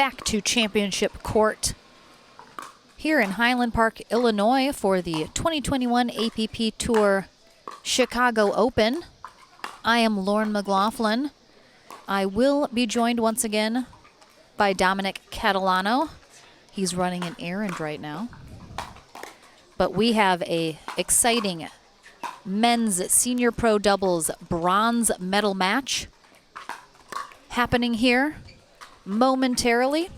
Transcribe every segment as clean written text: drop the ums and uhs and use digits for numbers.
back to championship court here in Highland Park, Illinois for the 2021 APP Tour Chicago Open. I am Lauren McLaughlin. I will be joined once again by Dominic Catalano. He's running an errand right now. But we have a exciting men's senior pro doubles bronze medal match happening here momentarily.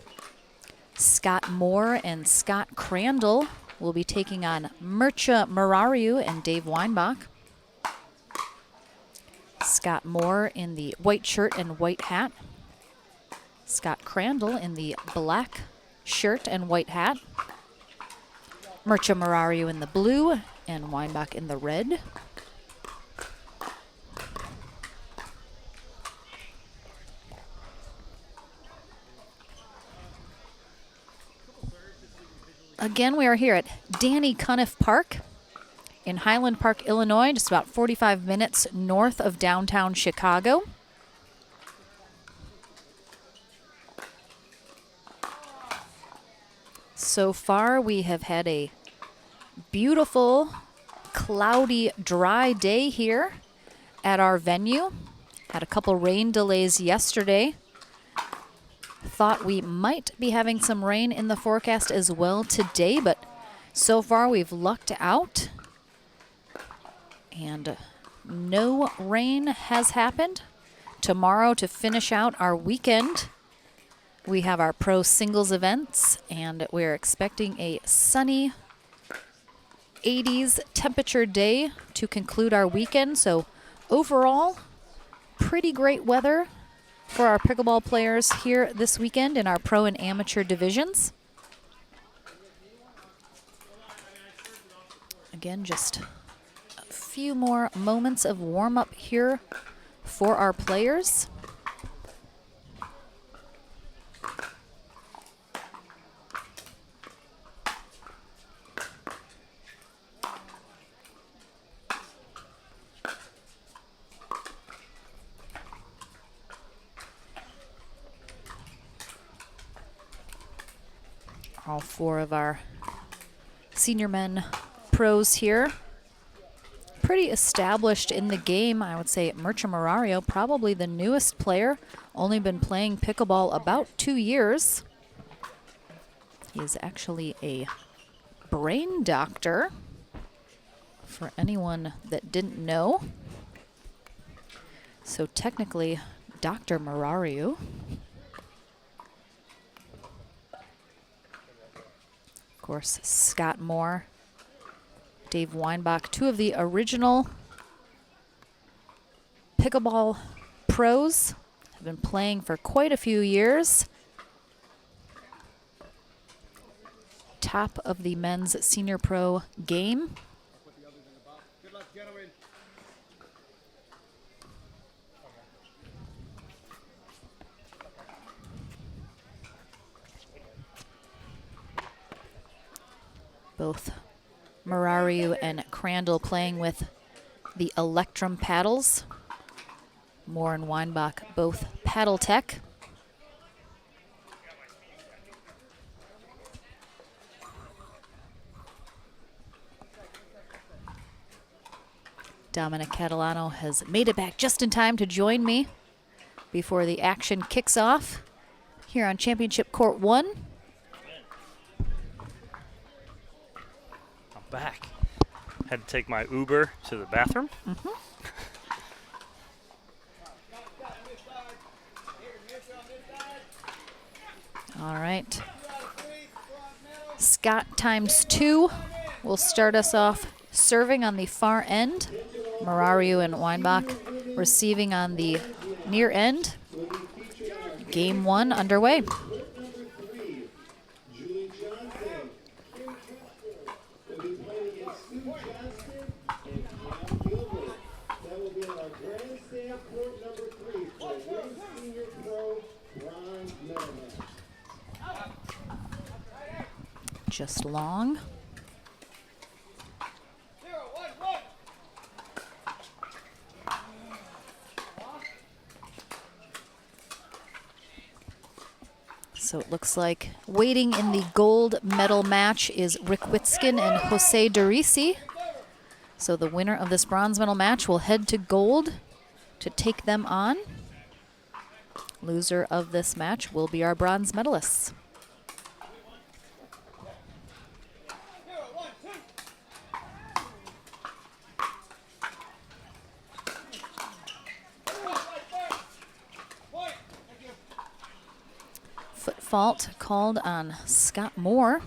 Scott Moore and Scott Crandall will be taking on Morariu and Dave Weinbach. Scott Moore in the white shirt and white hat. Scott Crandall in the black shirt and white hat. Morariu in the blue and Weinbach in the red. Again, we are here at Danny Cuniff Park in Highland Park, Illinois, just about 45 minutes north of downtown Chicago. So far, we have had a beautiful, cloudy, dry day here at our venue. Had a couple rain delays yesterday. Thought we might be having some rain in the forecast as well today, but so far we've lucked out. And no rain has happened. Tomorrow, to finish out our weekend, we have our pro singles events, and we're expecting a sunny 80s temperature day to conclude our weekend. So overall, pretty great weather for our pickleball players here this weekend in our pro and amateur divisions. Again, just a few more moments of warm-up here for our players. All four of our senior men pros here. Pretty established in the game, I would say. Morariu, probably the newest player, only been playing pickleball about 2 years. He is actually a brain doctor, for anyone that didn't know. So technically, Dr. Morariu. Of course, Scott Moore, Dave Weinbach, two of the original pickleball pros, have been playing for quite a few years. Top of the men's senior pro game. Both Morariu and Crandall playing with the Electrum paddles. Moore and Weinbach both paddle tech. Dominic Catalano has made it back just in time to join me before the action kicks off here on Championship Court 1. Back. Had to take my Uber to the bathroom. All right. Scott ×2 will start us off serving on the far end. Morariu and Weinbach receiving on the near end. Game 1 underway. Just long. So it looks like waiting in the gold medal match is Rick Witzkin and Jose Derisi. So the winner of this bronze medal match will head to gold to take them on. Loser of this match will be our bronze medalists. Foot fault called on Scott Moore.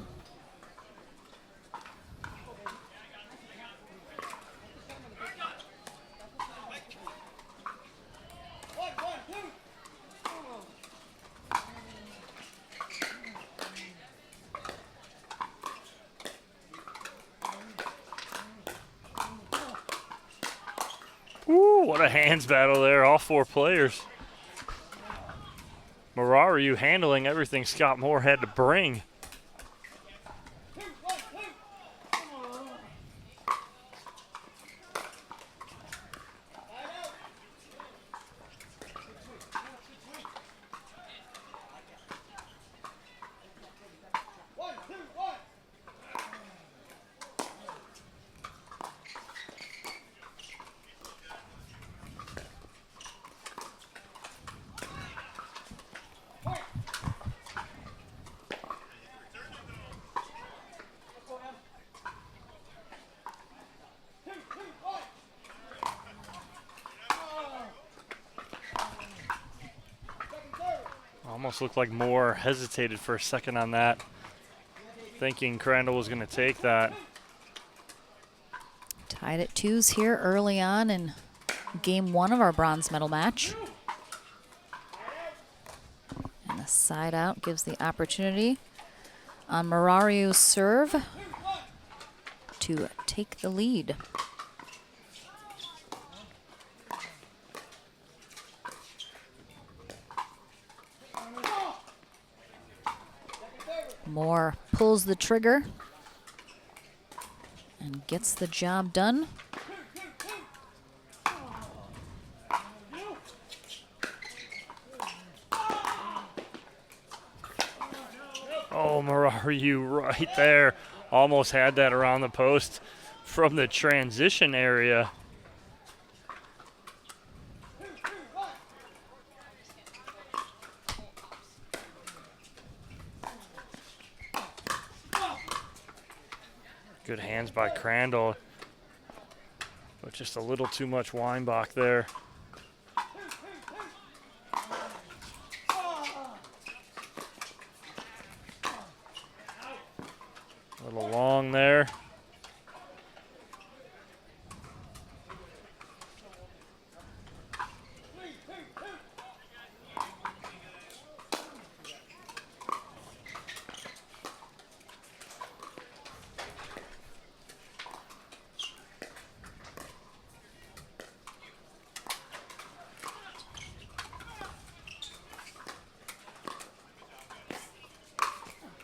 Ooh, what a hands battle there, all four players. Morariu handling everything Scott Moore had to bring. Almost looked like Moore hesitated for a second on that, thinking Crandall was going to take that. Tied at 2s here early on in game 1 of our bronze medal match. And the side out gives the opportunity on Morariu's serve to take the lead. Moore pulls the trigger and gets the job done. Oh, Morariu right there. Almost had that around the post from the transition area. Good hands by Crandall, but just a little too much Weinbach there. A little long there.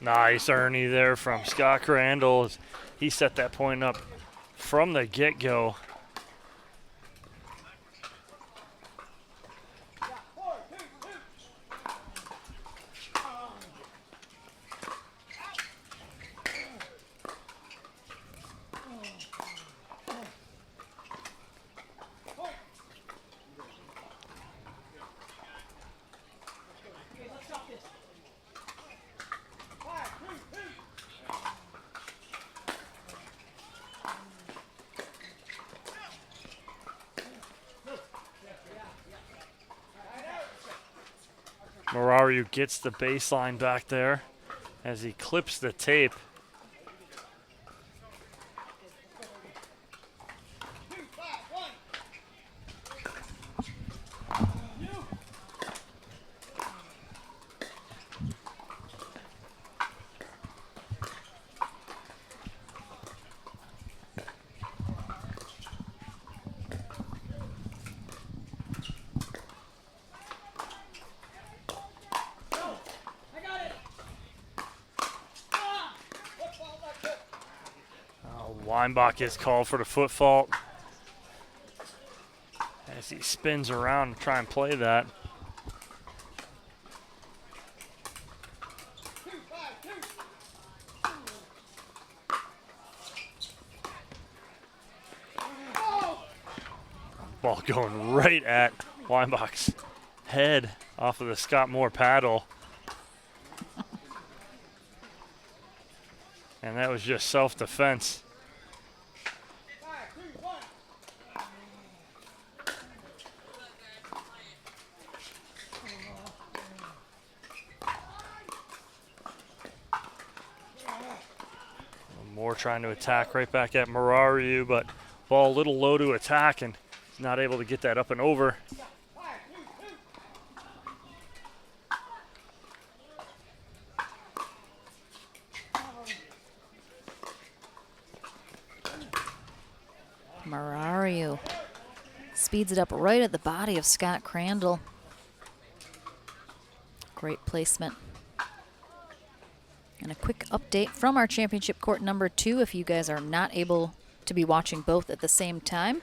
Nice Ernie there from Scott Crandall. He set that point up from the get-go. Morariu gets the baseline back there as he clips the tape. Weinbach is called for the foot fault as he spins around to try and play that. Ball going right at Weinbach's head off of the Scott Moore paddle. And that was just self-defense. Moore trying to attack right back at Morariu, but ball a little low to attack and not able to get that up and over. Morariu speeds it up right at the body of Scott Crandall. Great placement. And a quick update from our championship court number 2 if you guys are not able to be watching both at the same time.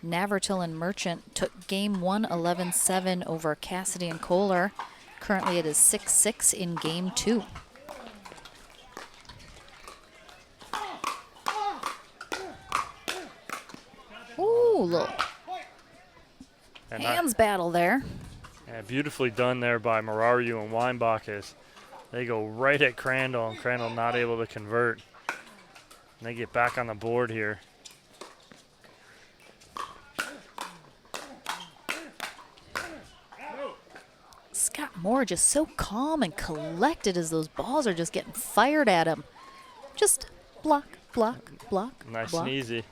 Navertil and Merchant took game 1 11-7 over Cassidy and Kohler. Currently it is 6-6 in game 2. Ooh, little hands battle there. Yeah, beautifully done there by Morariu and Weinbach as they go right at Crandall, and Crandall not able to convert. And they get back on the board here. Scott Moore just so calm and collected as those balls are just getting fired at him. Just block, block, block, Nice block. and easy.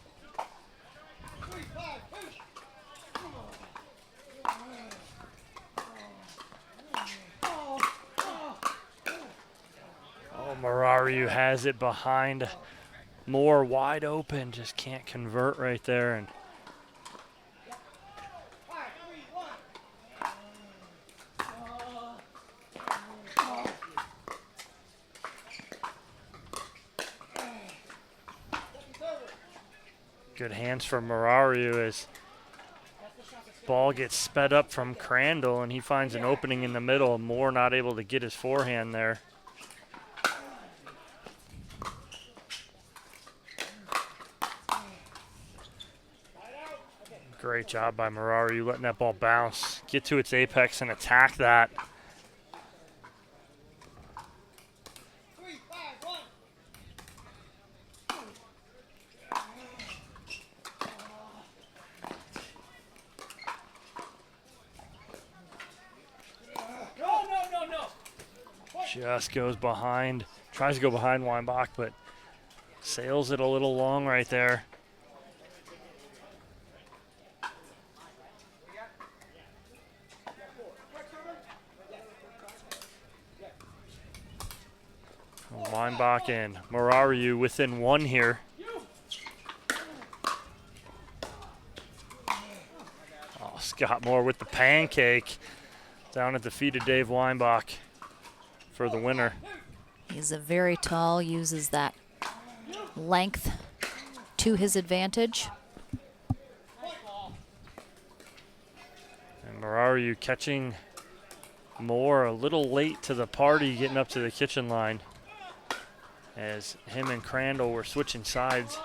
Morariu has it behind Moore, wide open, just can't convert right there. And good hands from Morariu as ball gets sped up from Crandall, and he finds an opening in the middle. Moore not able to get his forehand there. Great job by Morariu letting that ball bounce, get to its apex and attack that. Just goes behind, tries to go behind Weinbach, but sails it a little long right there. Weinbach and Morariu within one here. Oh, Scott Moore with the pancake down at the feet of Dave Weinbach for the winner. He's a very tall, uses that length to his advantage. And Morariu catching Moore a little late to the party, getting up to the kitchen line as him and Crandall were switching sides.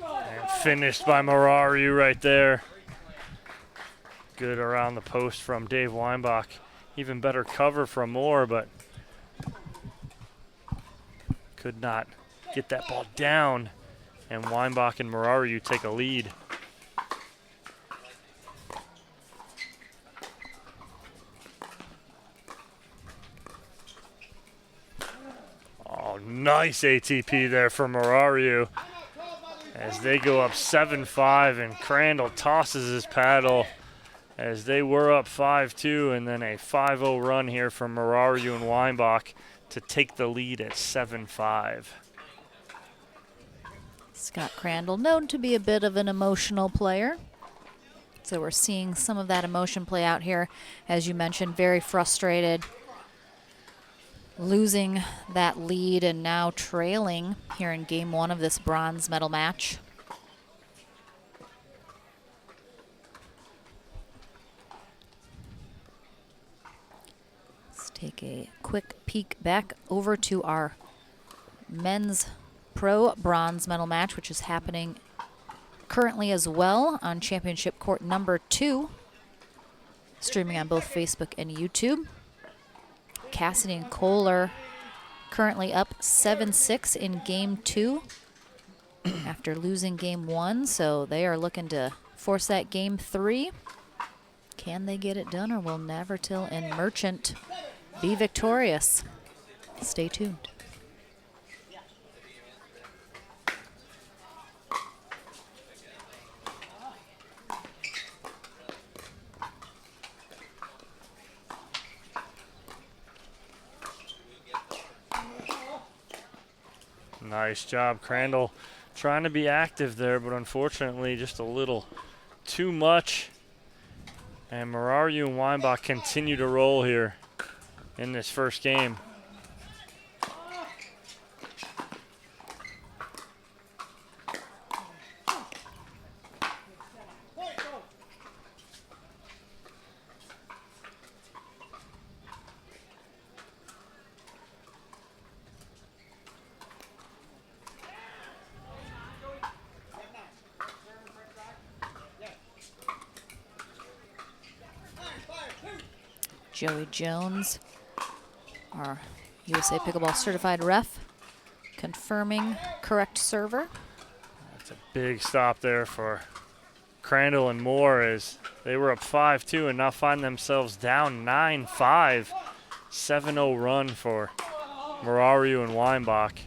And finished by Morariu right there. Good around the post from Dave Weinbach. Even better cover from Moore, but could not get that ball down. And Weinbach and Morariu take a lead. Oh, nice ATP there for Morariu as they go up 7-5, and Crandall tosses his paddle as they were up 5-2, and then a 5-0 run here from Morariu and Weinbach to take the lead at 7-5. Scott Crandall, known to be a bit of an emotional player. So we're seeing some of that emotion play out here. As you mentioned, very frustrated, losing that lead and now trailing here in game 1 of this bronze medal match. Let's take a quick peek back over to our men's pro bronze medal match, which is happening currently as well on championship court number 2, streaming on both Facebook and YouTube. Cassidy and Kohler currently up 7-6 in game 2 after losing game 1, so they are looking to force that game 3. Can they get it done, or will Navratil and Merchant be victorious? Stay tuned. Nice job, Crandall. Trying to be active there, but unfortunately just a little too much. And Morariu and Weinbach continue to roll here in this first game. Joey Jones, our USA Pickleball certified ref, confirming correct server. That's a big stop there for Crandall and Moore, as they were up 5-2 and now find themselves down 9-5. 7-0 run for Morariu and Weinbach.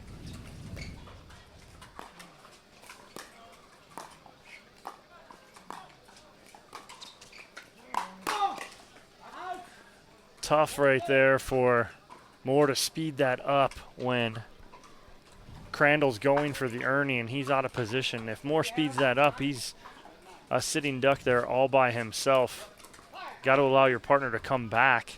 Tough right there for Moore to speed that up when Crandall's going for the Ernie and he's out of position. If Moore speeds that up, he's a sitting duck there all by himself. Got to allow your partner to come back.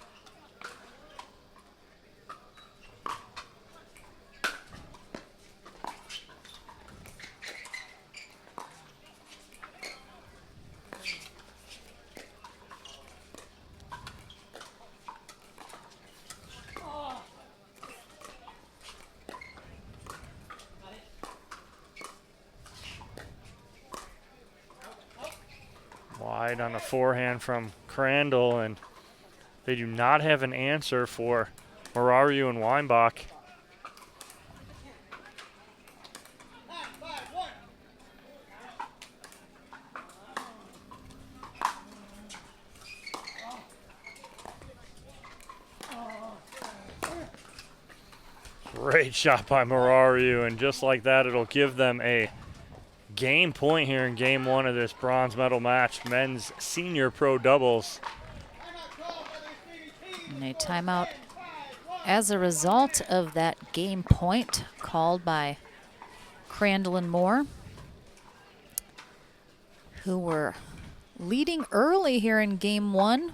Wide on a forehand from Crandall, and they do not have an answer for Morariu and Weinbach. Great shot by Morariu, and just like that, it'll give them a game point here in game 1 of this bronze medal match, men's senior pro doubles. And a timeout as a result of that game point called by Crandall and Moore, who were leading early here in game 1.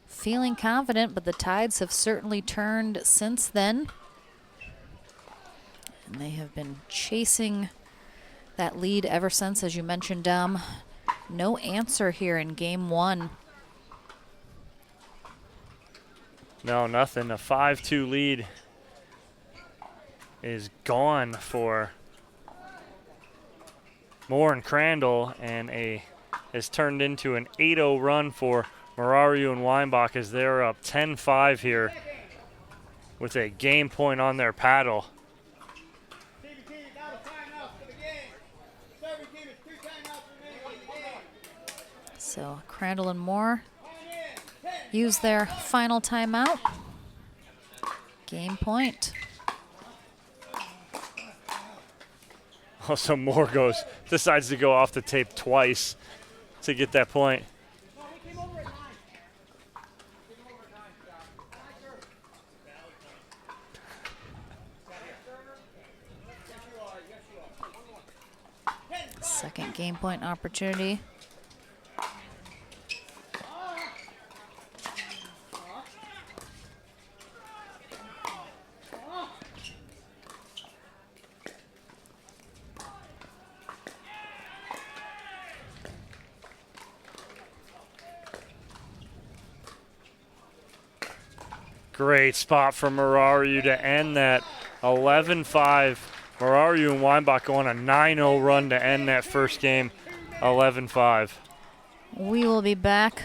Feeling confident, but the tides have certainly turned since then. And they have been chasing that lead ever since, as you mentioned, Dom. No answer here in game 1. No, nothing. A 5-2 lead is gone for Moore and Crandall, and has turned into an 8-0 run for Morariu and Weinbach, as they're up 10-5 here with a game point on their paddle. So Crandall and Moore use their final timeout. Game point. Also, Moore decides to go off the tape twice to get that point. Second game point opportunity. Great spot from Morariu to end that 11-5. Morariu and Weinbach go on a 9-0 run to end that first game, 11-5. We will be back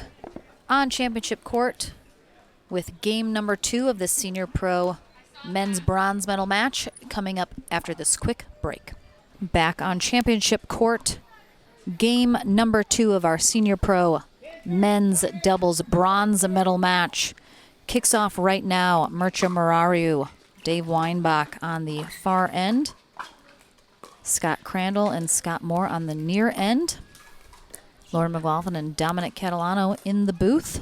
on championship court with game number 2 of the Senior Pro men's bronze medal match coming up after this quick break. Back on championship court, game number 2 of our Senior Pro men's doubles bronze medal match kicks off right now. Mircea Morariu, Dave Weinbach on the far end, Scott Crandall and Scott Moore on the near end, Lauren McLaughlin and Dominic Catalano in the booth,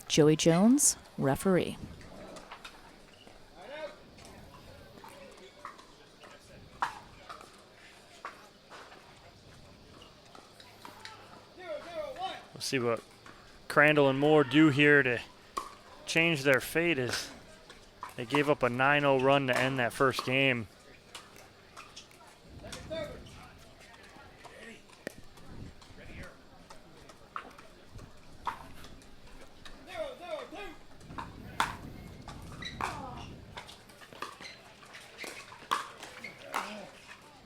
Joey Jones, referee. We'll see what Crandall and Moore do here to change their fate as they gave up a 9-0 run to end that first game.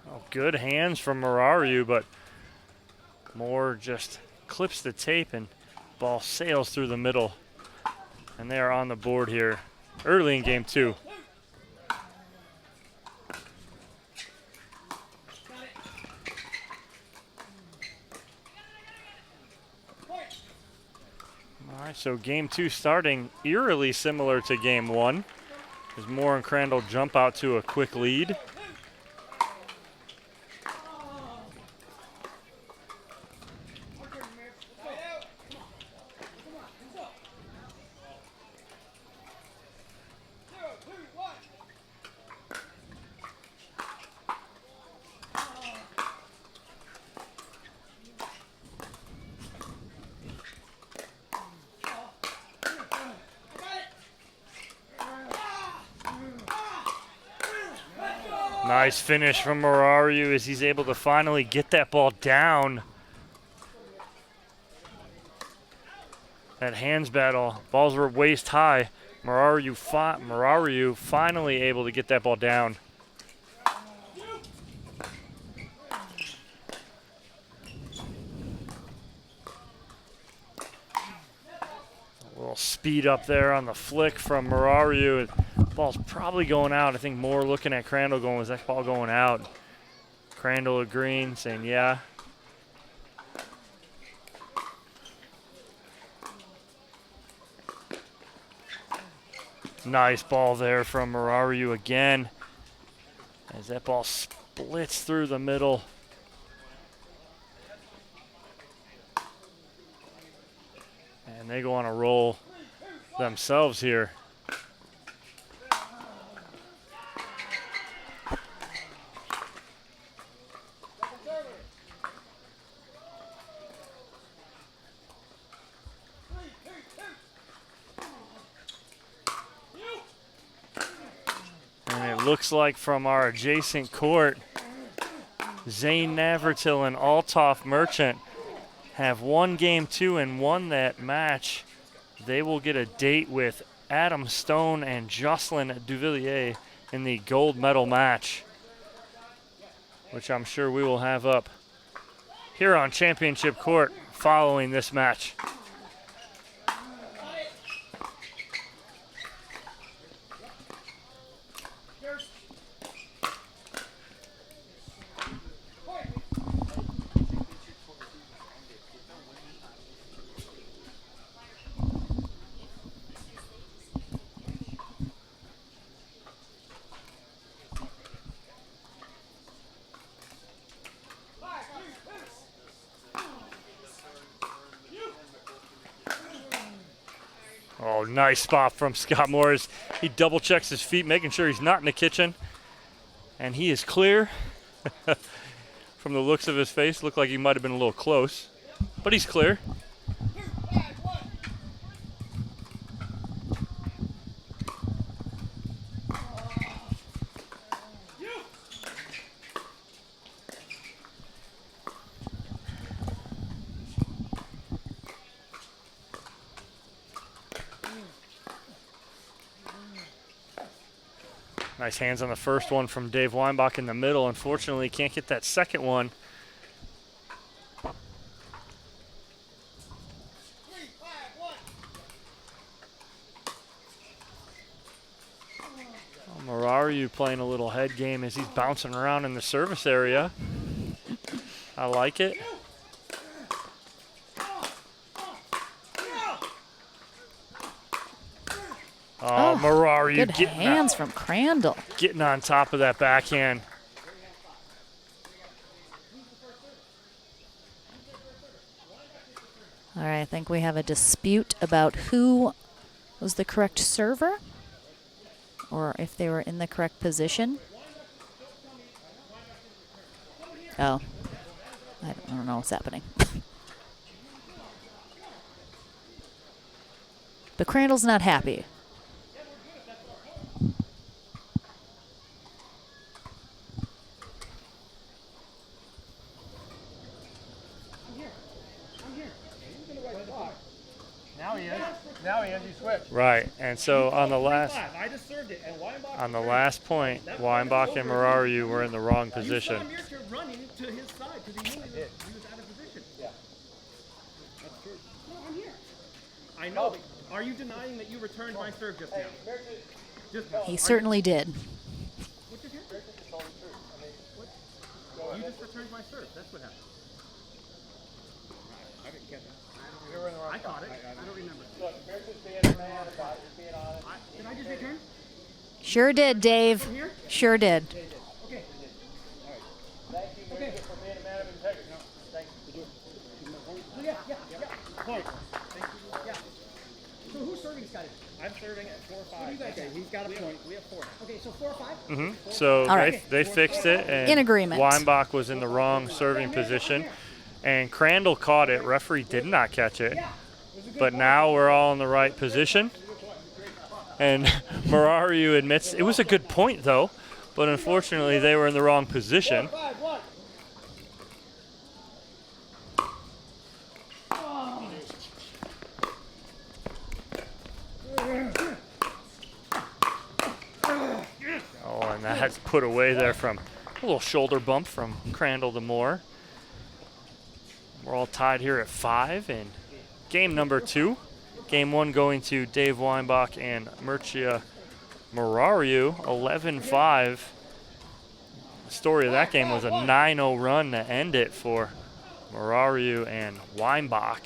Oh, good hands from Morariu, but Moore just clips the tape and ball sails through the middle. And they are on the board here early in game 2. All right, so game 2 starting eerily similar to game 1 as Moore and Crandall jump out to a quick lead. Nice finish from Morariu as he's able to finally get that ball down. That hands battle, balls were waist high. Morariu finally able to get that ball down. A little speed up there on the flick from Morariu. Ball's probably going out. I think Moore looking at Crandall going, was that ball going out? Crandall agreeing, saying yeah. Nice ball there from Morariu again as that ball splits through the middle. And they go on a roll themselves here. Looks like from our adjacent court, Zane Navratil and Althoff Merchant have won game 2 and won that match. They will get a date with Adam Stone and Jocelyn Duvillier in the gold medal match, which I'm sure we will have up here on championship court following this match. Oh, nice spot from Scott Morris. He double checks his feet, making sure he's not in the kitchen. And he is clear. From the looks of his face, looked like he might have been a little close, but he's clear. Nice hands on the first one from Dave Weinbach in the middle. Unfortunately, can't get that second one. Morariu playing a little head game as he's bouncing around in the service area. I like it. Oh, Morariu good hands from Crandall. Getting on top of that backhand. All right, I think we have a dispute about who was the correct server or if they were in the correct position. Oh, I don't know what's happening. But Crandall's not happy. Now he is. He switched. Right, and so on the last point, Weinbach and Morariu were in the wrong position. You saw Mirka running to his side because he knew he was out of position. Yeah, that's true. No, I'm here. I know. But are you denying that you returned my serve just now? He certainly did. What did you do? You just returned my serve. That's what happened. I didn't get that. I caught it. I don't remember. Look, Mirka's being mad about it. He's being honest. Did I just return? Sure did, Dave. Sure did. Okay. All right. Thank you, Mirka, for being a man of integrity. No, thank you. Yeah. Point. Thank you. Yeah. So who's serving this guy? I'm serving at 4-5. Okay, he's got a point. We have 4. Okay, so 4 or 5? Mm-hmm. So they fixed it, and in agreement. Weinbach was in the wrong serving position, and Crandall caught it. Referee did not catch it, but now we're all in the right position. And Morariu admits it was a good point, though, but unfortunately they were in the wrong position. Oh, and that's put away there from a little shoulder bump from Crandall to Moore. We're all tied here at 5 in game number 2. Game 1 going to Dave Weinbach and Mircea Morariu, 11-5. The story of that game was a 9-0 run to end it for Morariu and Weinbach.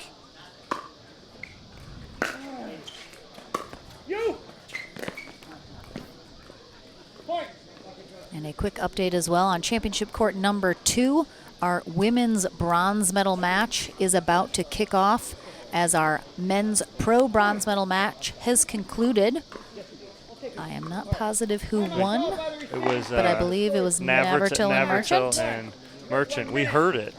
And a quick update as well on championship court number 2. Our women's bronze medal match is about to kick off as our men's pro bronze medal match has concluded. I am not positive who won, It was, but I believe it was Navratil and Merchant. And Merchant. We heard it.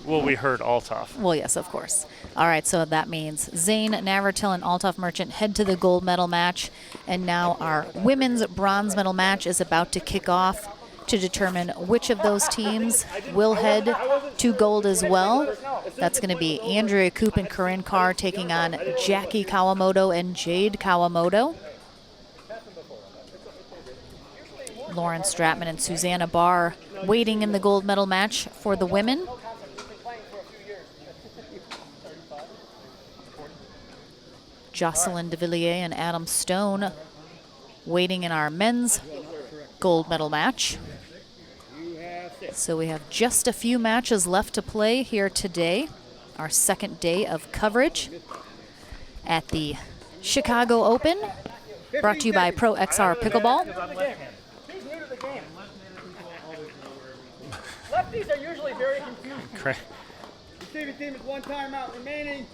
We heard Althoff. Well, yes, of course. All right, so that means Zane, Navratil, and Althoff Merchant head to the gold medal match. And now our women's bronze medal match is about to kick off to determine which of those teams will head to gold as well. That's going to be Andrea Koop and Corinne Carr taking on Jackie Kawamoto and Jade Kawamoto. Lauren Stratman and Susanna Barr waiting in the gold medal match for the women. Jocelyn DeVilliers and Adam Stone waiting in our men's gold medal match. So we have just a few matches left to play here today, our second day of coverage at the Chicago Open, brought to you by Pro XR Pickleball. He's new to the game. Lefties are usually very confused. Receiving team is 1 timeout remaining.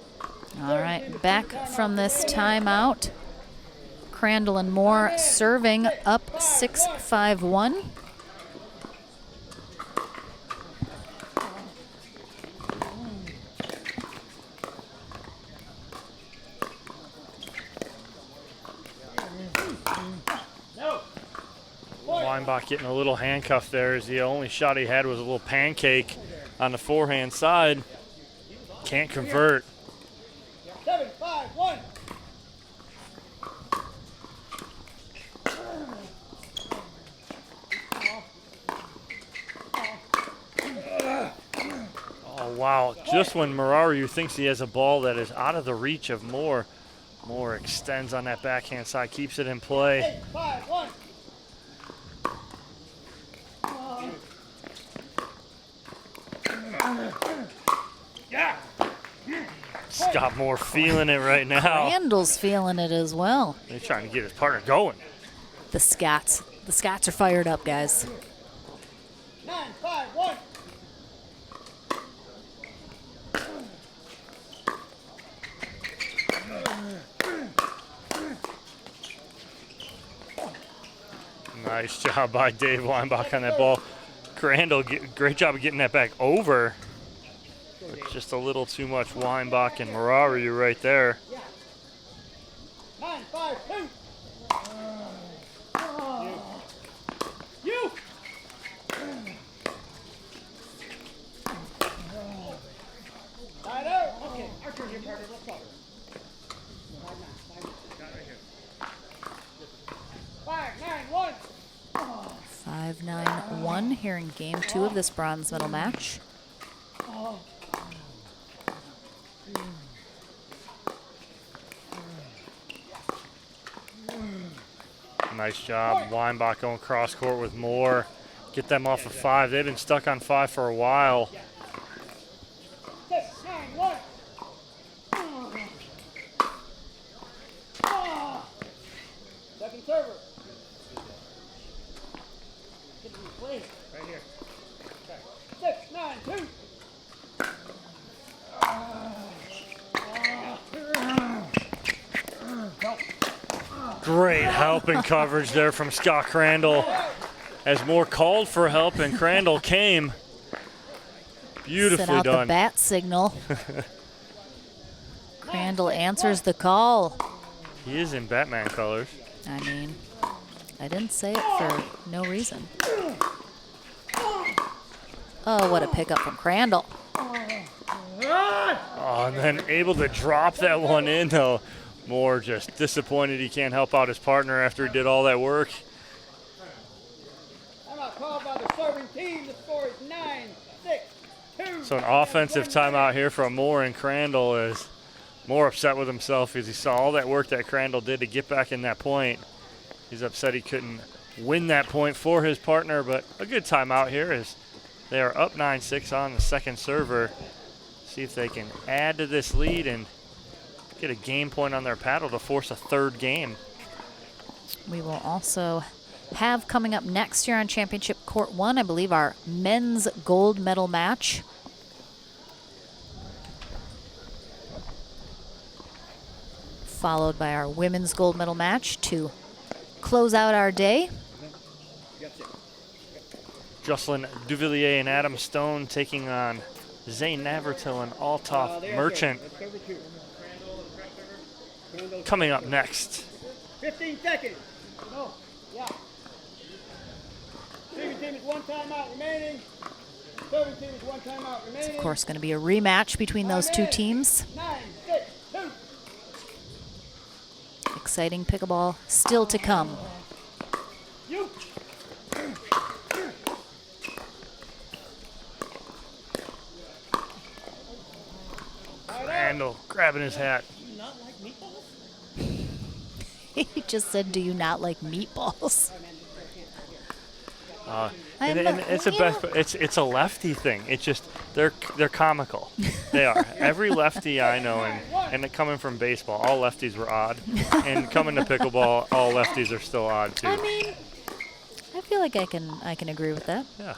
All right, back from this timeout. Crandall and Moore serving up 6-5-1. Weinbach getting a little handcuff there as the only shot he had was a little pancake on the forehand side. Can't convert. 7-5-1. wow, just when Morariu thinks he has a ball that is out of the reach of Moore, Moore extends on that backhand side, keeps it in play. 8-5-1. Yeah. Scott Moore feeling it right now. Crandall's feeling it as well. He's trying to get his partner going. The Scots are fired up, guys. 9-5-1. Nice job by Dave Weinbach on that ball. Crandall, great job of getting that back over. But just a little too much Weinbach and Morariu right there. 9-5-2. You. Tighter. Okay, our turn here, partner. Let's talk. 5-9-1. 5-9-1 here in game 2 of this bronze medal match. Nice job. Weinbach going cross court with Moore. Get them off of 5. They've been stuck on 5 for a while. 6-9-1. Second server. Right here. 6-9-2. Great help and coverage there from Scott Crandall. As Moore called for help and Crandall came. Beautifully Sent out done. the bat signal. Crandall answers the call. He is in Batman colors. I mean, I didn't say it for no reason. Oh, what a pickup from Crandall. Oh, and then able to drop that one in, though. Moore just disappointed he can't help out his partner after he did all that work. Timeout called by the serving team. The score is 9-6-2. So an offensive timeout here from Moore, and Crandall is more upset with himself because he saw all that work that Crandall did to get back in that point. He's upset he couldn't win that point for his partner, but a good timeout here as they are up 9-6 on the second server. See if they can add to this lead and get a game point on their paddle to force a third game. We will also have coming up next year on Championship Court 1, I believe, our men's gold medal match. Followed by our women's gold medal match to close out our day. Jocelyn Duvillier and Adam Stone taking on Zane Navertil and Althoff Merchant. Coming up next. 15 seconds. No. Yeah. Serving team is 1 timeout remaining. Serving team is 1 timeout remaining. Of course, going to be a rematch between those two teams. 9-6-2. Exciting pickleball still to come. You. Crandall grabbing his hat. Not like meatballs? He just said, "Do you not like meatballs?" And it's a it's a lefty thing. It's just they're comical. They are. Every lefty I know, and coming from baseball, all lefties were odd, and coming to pickleball, all lefties are still odd too. I mean, I feel like I can agree with that. Yeah.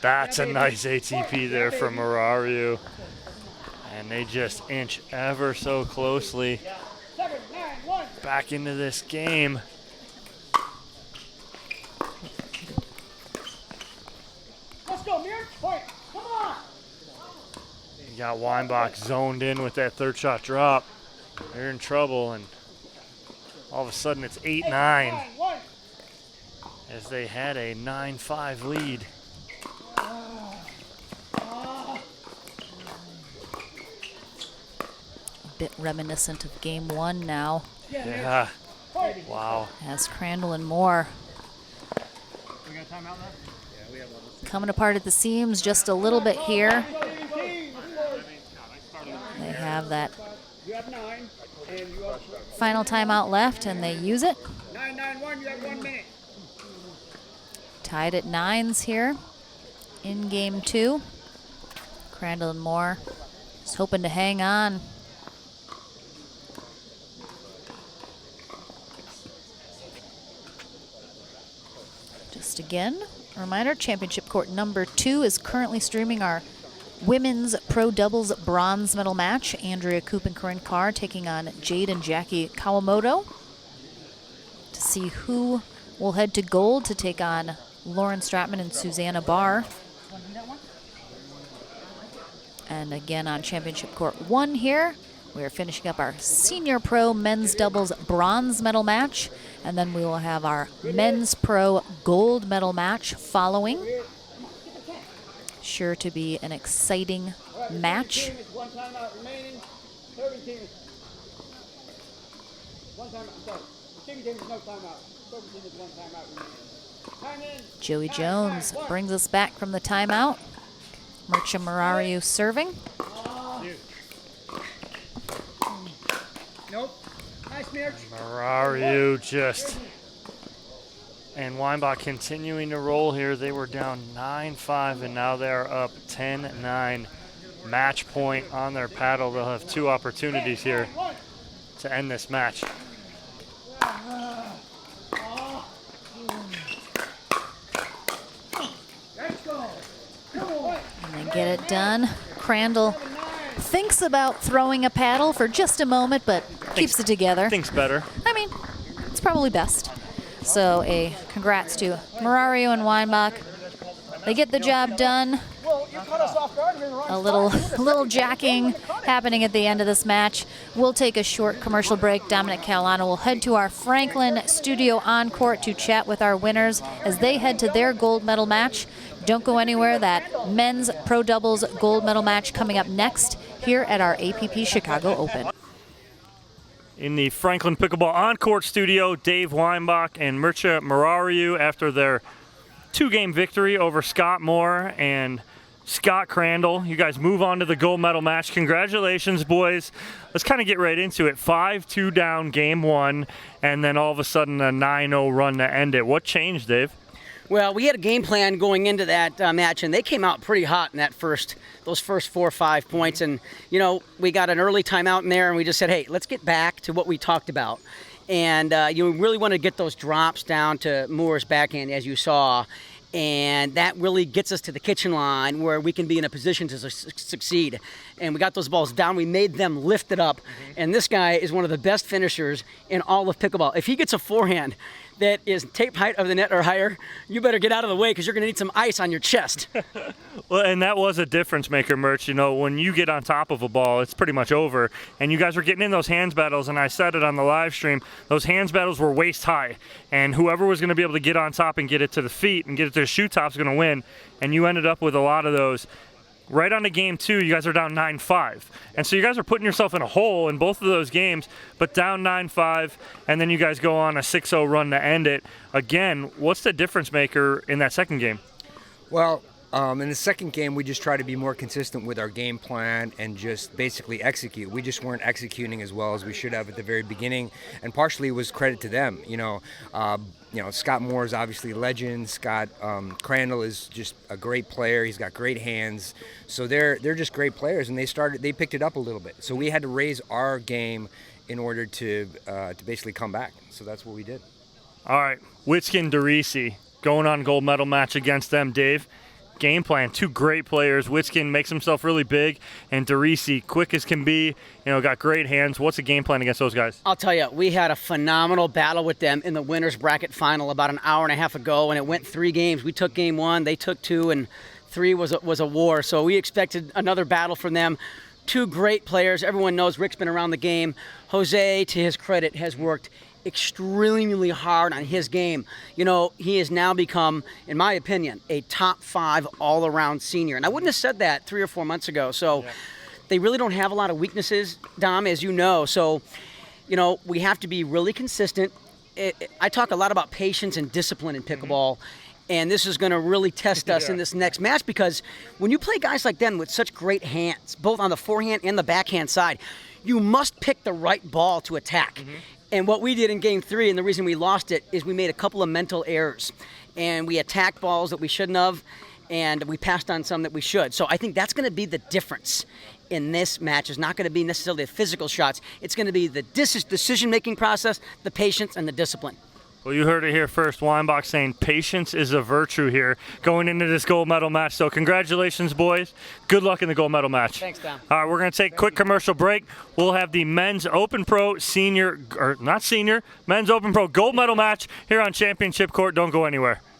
That's a nice ATP there from Morariu. And they just inch ever so closely 7-9-1. back into this game. Let's go, Mir. Point. Come on. You got Weinbach zoned in with that third shot drop. They're in trouble, and all of a sudden it's 8-9 9-1. as they had a 9-5 lead. bit reminiscent of game 1 now. Yeah. Wow. As Crandall and Moore We got a timeout left? Yeah, we have one. coming apart at the seams just a little bit here. They have that final timeout left, and they use it. 9-9-1, you have 1 minute. Tied at 9s here in game 2. Crandall and Moore just hoping to hang on. Just again, a reminder, championship court number 2 is currently streaming our women's pro doubles bronze medal match. Andrea Koop and Corinne Carr taking on Jade and Jackie Kawamoto to see who will head to gold to take on Lauren Stratman and Susanna Barr. And again on championship court 1 here, we are finishing up our senior pro men's doubles bronze medal match, and then we will have our men's pro gold medal match following. Sure to be an exciting match. One timeout remaining. 30 teams. One timeout. Sorry. 30 teams, no timeout. 30 teams, one timeout remaining. Joey Jones brings us back from the timeout. Mircea Morariu serving. Nope. Nice, Mirch. Morariu just, and Weinbach continuing to roll here. They were down 9-5, and now they're up 10-9. Match point on their paddle. They'll have 2 opportunities here to end this match. And they get it done. Crandall thinks about throwing a paddle for just a moment, but keeps it together. Thinks better. I mean, it's probably best. So a congrats to Morariu and Weinbach. They get the job done. A little jacking happening at the end of this match. We'll take a short commercial break. Dominic Catalano will head to our Franklin studio on court to chat with our winners as they head to their gold medal match. Don't go anywhere. That men's pro doubles gold medal match coming up next here at our APP Chicago Open. In the Franklin Pickleball on-court studio, Dave Weinbach and Mircea Morariu after their 2-game victory over Scott Moore and Scott Crandall. You guys move on to the gold medal match. Congratulations, boys. Let's kind of get right into it. 5-2 down game 1, and then all of a sudden a 9-0 run to end it. What changed, Dave? Well, we had a game plan going into that match, and they came out pretty hot in those first 4 or 5 points. And, you know, we got an early timeout in there, and we just said, hey, let's get back to what we talked about. And you really want to get those drops down to Moore's backhand, as you saw. And that really gets us to the kitchen line where we can be in a position to succeed. And we got those balls down. We made them lift it up. And this guy is one of the best finishers in all of pickleball. If he gets a forehand that is tape height of the net or higher, you better get out of the way because you're going to need some ice on your chest. Well, and that was a difference maker, Mirch. You know, when you get on top of a ball, it's pretty much over. And you guys were getting in those hands battles, and I said it on the live stream, those hands battles were waist high. And whoever was going to be able to get on top and get it to the feet and get it to the shoe top is going to win. And you ended up with a lot of those. Right on to game 2, you guys are down 9-5. And so you guys are putting yourself in a hole in both of those games, but down 9-5, and then you guys go on a 6-0 run to end it. Again, what's the difference maker in that second game? Well, in the second game, we just try to be more consistent with our game plan and just basically execute. We just weren't executing as well as we should have at the very beginning, and partially it was credit to them. You know, Scott Moore is obviously a legend. Scott Crandall is just a great player. He's got great hands. So they're just great players, and they picked it up a little bit. So we had to raise our game in order to basically come back. So that's what we did. All right, Witskin, Derisi, going on gold medal match against them, Dave. Game plan, 2 great players. Witskin makes himself really big, and Derisi, quick as can be, got great hands. What's the game plan against those guys? I'll tell you, we had a phenomenal battle with them in the winners bracket final about an hour and a half ago, and it went 3 games. We took game 1, they took 2, and 3 was a war. So we expected another battle from them. 2 great players. Everyone knows Rick's been around the game. Jose, to his credit, has worked extremely hard on his game. You know, he has now become, in my opinion, a top 5 all-around senior. And I wouldn't have said that 3 or 4 months ago. So they really don't have a lot of weaknesses, Dom, as you know. So, you know, we have to be really consistent. I talk a lot about patience and discipline in pickleball, and this is going to really test us in this next match, because when you play guys like them with such great hands, both on the forehand and the backhand side, you must pick the right ball to attack. And what we did in game 3, and the reason we lost it, is we made a couple of mental errors. And we attacked balls that we shouldn't have, and we passed on some that we should. So I think that's going to be the difference in this match. It's not going to be necessarily the physical shots. It's going to be the decision-making process, the patience, and the discipline. Well, you heard it here first. Weinbach saying patience is a virtue here going into this gold medal match. So congratulations, boys. Good luck in the gold medal match. Thanks, Tom. All right, we're going to take a quick commercial break. We'll have the men's Open Pro senior, or not senior, men's Open Pro gold medal match here on Championship Court. Don't go anywhere.